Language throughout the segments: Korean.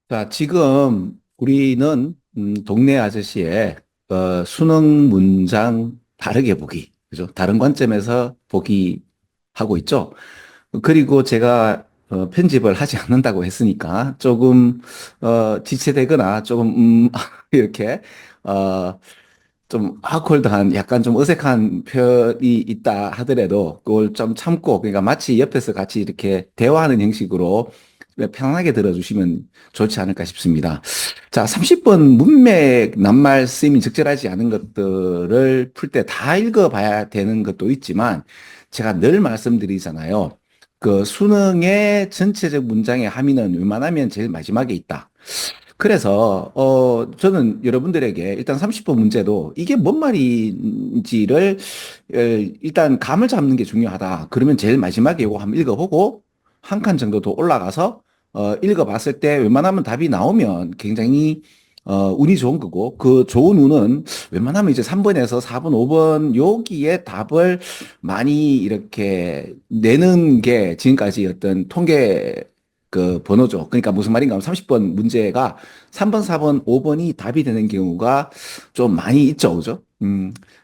자, 지금 우리는 동네 아저씨의 수능 문장 다르게 보기, 그죠? 다른 관점에서 보기 하고 있죠. 그리고 제가 편집을 하지 않는다고 했으니까 조금 지체되거나 조금 이렇게 어, 좀 아콜드한 약간 좀 어색한 표현이 있다 하더라도 그걸 좀 참고 그러니까 마치 옆에서 같이 이렇게 대화하는 형식으로 편안하게 들어주시면 좋지 않을까 싶습니다. 자, 30번 문맥 낱말 쓰임이 적절하지 않은 것들을 풀 때 다 읽어봐야 되는 것도 있지만 제가 늘 말씀드리잖아요. 그 수능의 전체적 문장의 함의는 웬만하면 제일 마지막에 있다. 그래서 저는 여러분들에게 일단 30번 문제도 이게 뭔 말인지를 일단 감을 잡는 게 중요하다. 그러면 제일 마지막에 이거 한번 읽어보고 한 칸 정도 더 올라가서 읽어봤을 때 웬만하면 답이 나오면 굉장히 운이 좋은 거고 그 좋은 운은 웬만하면 이제 3번에서 4번, 5번 여기에 답을 많이 이렇게 내는 게 지금까지 어떤 통계 그 번호죠. 그러니까 무슨 말인가 하면 30번 문제가 3번, 4번, 5번이 답이 되는 경우가 좀 많이 있죠. 그죠?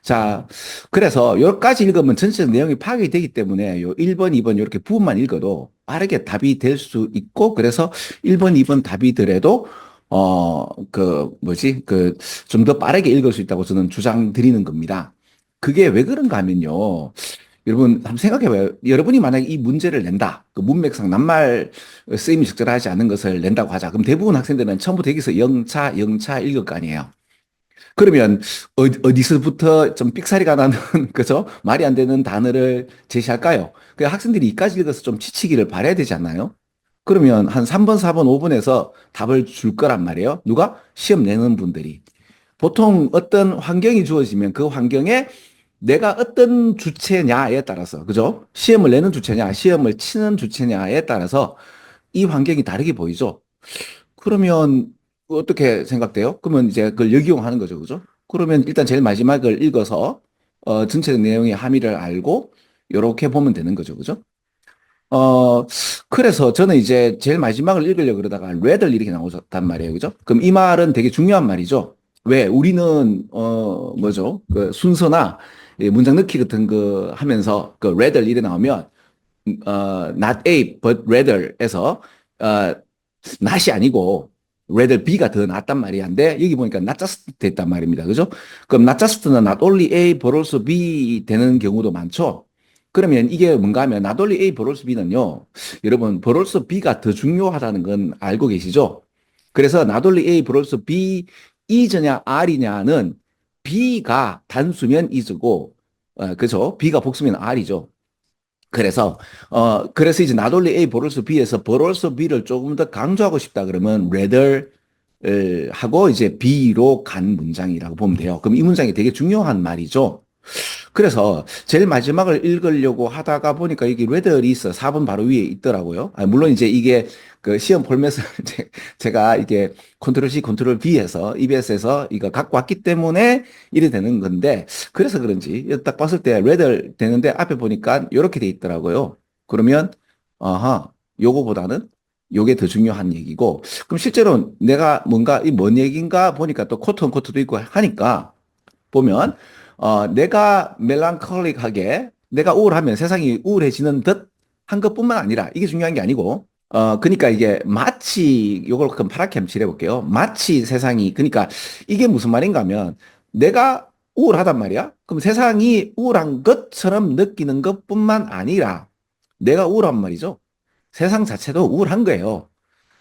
자, 그래서 여기까지 읽으면 전체적 내용이 파악이 되기 때문에 요 1번, 2번 이렇게 부분만 읽어도 빠르게 답이 될 수 있고 그래서 1번, 2번 답이더라도 그 뭐지? 그 좀 더 빠르게 읽을 수 있다고 저는 주장 드리는 겁니다. 그게 왜 그런가 하면요. 여러분, 한번 생각해봐요. 여러분이 만약에 이 문제를 낸다. 그 문맥상 낱말 쓰임이 적절하지 않은 것을 낸다고 하자. 그럼 대부분 학생들은 처음부터 여기서 영차, 영차 읽을 거 아니에요. 그러면 어디서부터 좀 삑사리가 나는, 그죠? 말이 안 되는 단어를 제시할까요? 그 학생들이 이까지 읽어서 좀 지치기를 바라야 되지 않나요? 그러면 한 3번, 4번, 5번에서 답을 줄 거란 말이에요. 누가? 시험 내는 분들이. 보통 어떤 환경이 주어지면 그 환경에 내가 어떤 주체냐에 따라서, 그죠? 시험을 내는 주체냐, 시험을 치는 주체냐에 따라서 이 환경이 다르게 보이죠? 그러면 어떻게 생각돼요? 그러면 이제 그걸 역이용하는 거죠, 그죠? 그러면 일단 제일 마지막을 읽어서, 전체적 내용의 함의를 알고, 요렇게 보면 되는 거죠, 그죠? 어, 그래서 저는 이제 제일 마지막을 읽으려고 그러다가 rather 이렇게 나오셨단 말이에요. 그죠? 그럼 이 말은 되게 중요한 말이죠. 왜? 우리는, 뭐죠? 그 순서나 이 문장 넣기 같은 거 하면서 그 rather 이렇게 나오면, not A, but rather에서, 어, not이 아니고 rather B가 더 낫단 말이야인데 여기 보니까 not just 됐단 말입니다. 그죠? 그럼 not just는 not only A, but also B 되는 경우도 많죠. 그러면 이게 뭔가 하면 not only A, but also B는요. 여러분, but also B가 더 중요하다는 건 알고 계시죠? 그래서 not only A, but also B is냐 R이냐는 B가 단수면 is고 그죠? B가 복수면 R이죠. 그래서 이제 not only A, but also B에서 but also B를 조금 더 강조하고 싶다 그러면 rather 하고 이제 B로 간 문장이라고 보면 돼요. 그럼 이 문장이 되게 중요한 말이죠. 그래서 제일 마지막을 읽으려고 하다가 보니까 이게 레더리 있어. 4번 바로 위에 있더라고요. 물론 이제 이게 그 시험 폴맷을 제가 이게 컨트롤 C, 컨트롤 V에서 EBS에서 이거 갖고 왔기 때문에 이래 되는 건데 그래서 그런지 딱 봤을 때 레더 되는데 앞에 보니까 이렇게 돼 있더라고요. 그러면 아하, 요거보다는 요게 더 중요한 얘기고 그럼 실제로 내가 뭔가 이 뭔 얘기인가 보니까 또 코트 온 코트도 있고 하니까 보면 내가 멜랑콜릭하게 내가 우울하면 세상이 우울해지는 듯 한 것뿐만 아니라 이게 중요한 게 아니고 그러니까 이게 마치 요걸 그럼 파랗게 한번 칠해볼게요. 마치 세상이 그러니까 이게 무슨 말인가 하면 내가 우울하단 말이야. 그럼 세상이 우울한 것처럼 느끼는 것뿐만 아니라 내가 우울한 말이죠. 세상 자체도 우울한 거예요.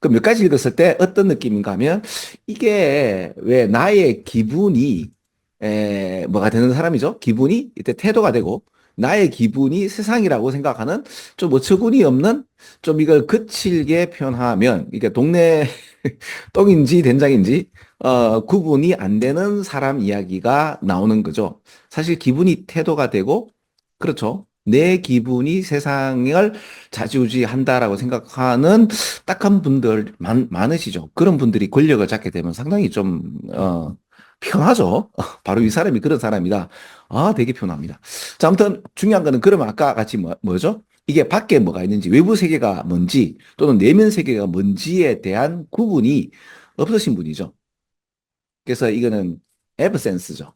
그 몇 가지 읽었을 때 어떤 느낌인가 하면 이게 왜 나의 기분이 뭐가 되는 사람이죠? 기분이 이때 태도가 되고 나의 기분이 세상이라고 생각하는 좀 어처구니 없는 좀 이걸 거칠게 표현하면 이게 동네 똥인지 된장인지 구분이 안 되는 사람 이야기가 나오는 거죠. 사실 기분이 태도가 되고 그렇죠. 내 기분이 세상을 좌지우지한다라고 생각하는 딱한 분들 많으시죠. 그런 분들이 권력을 잡게 되면 상당히 좀 편하죠. 바로 이 사람이 그런 사람이다. 아, 되게 편합니다. 자, 아무튼 중요한 거는 그러면 아까 같이 뭐죠? 이게 밖에 뭐가 있는지, 외부 세계가 뭔지, 또는 내면 세계가 뭔지에 대한 구분이 없으신 분이죠. 그래서 이거는 에브센스죠.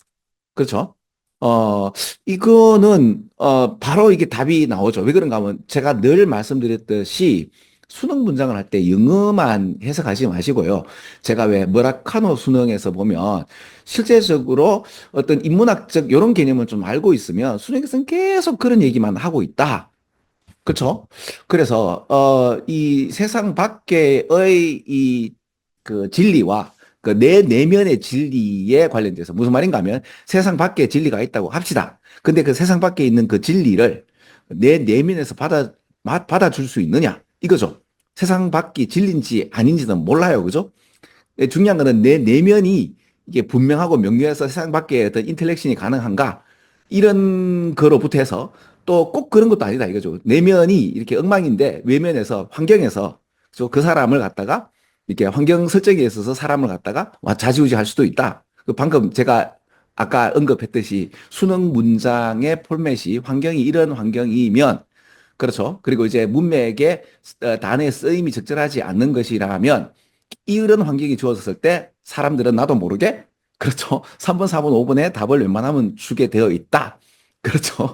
그렇죠? 어, 이거는, 바로 이게 답이 나오죠. 왜 그런가 하면 제가 늘 말씀드렸듯이 수능 문장을 할 때 영어만 해석하지 마시고요. 제가 왜 머라카노 수능에서 보면 실제적으로 어떤 인문학적 이런 개념을 좀 알고 있으면 수능에서는 계속 그런 얘기만 하고 있다. 그렇죠? 그래서 이 세상 밖의 이 그 진리와 그 내 내면의 진리에 관련돼서 무슨 말인가 하면 세상 밖에 진리가 있다고 합시다. 근데 그 세상 밖에 있는 그 진리를 내 내면에서 받아줄 수 있느냐? 이거죠. 세상 밖이 진리인지 아닌지는 몰라요. 그죠? 중요한 거는 내 내면이 이게 분명하고 명료해서 세상 밖에 어떤 인터랙션이 가능한가? 이런 거로부터 해서 또 꼭 그런 것도 아니다 이거죠. 내면이 이렇게 엉망인데 외면에서 환경에서 그 사람을 갖다가 이렇게 환경 설정에 있어서 사람을 갖다가 좌지우지할 수도 있다. 그 방금 제가 아까 언급했듯이 수능 문장의 포맷이 환경이 이런 환경이면 그렇죠. 그리고 이제 문맥에 단어의 쓰임이 적절하지 않는 것이라면 이런 환경이 주어졌을 때 사람들은 나도 모르게 그렇죠. 3번, 4번, 5번에 답을 웬만하면 주게 되어 있다. 그렇죠.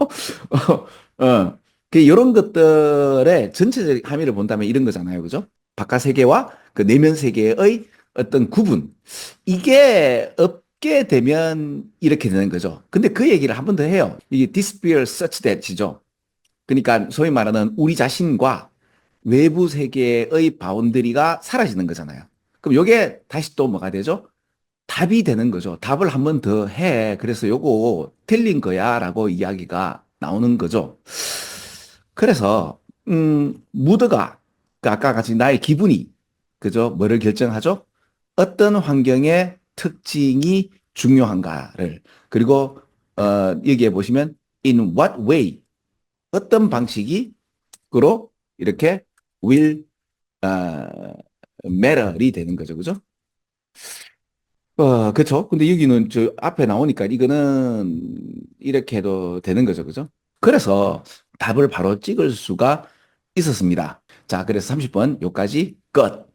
이런 것들의 전체적 함의를 본다면 이런 거잖아요. 그죠? 바깥 세계와 그 내면 세계의 어떤 구분. 이게 없게 되면 이렇게 되는 거죠. 근데 그 얘기를 한 번 더 해요. 이게 disappear such that이죠. 그러니까 소위 말하는 우리 자신과 외부 세계의 바운더리가 사라지는 거잖아요. 그럼 요게 다시 또 뭐가 되죠? 답이 되는 거죠. 답을 한 번 더 해. 그래서 요거 틀린 거야 라고 이야기가 나오는 거죠. 그래서 무드가 그 아까 같이 나의 기분이 그죠? 뭐를 결정하죠? 어떤 환경의 특징이 중요한가를 그리고 여기에 보시면 in what way 어떤 방식으로 이렇게 will matter이 되는 거죠. 그죠? 그쵸. 근데 여기는 저 앞에 나오니까 이거는 이렇게 해도 되는 거죠. 그죠? 그래서 답을 바로 찍을 수가 있었습니다. 자, 그래서 30번 요까지 끝.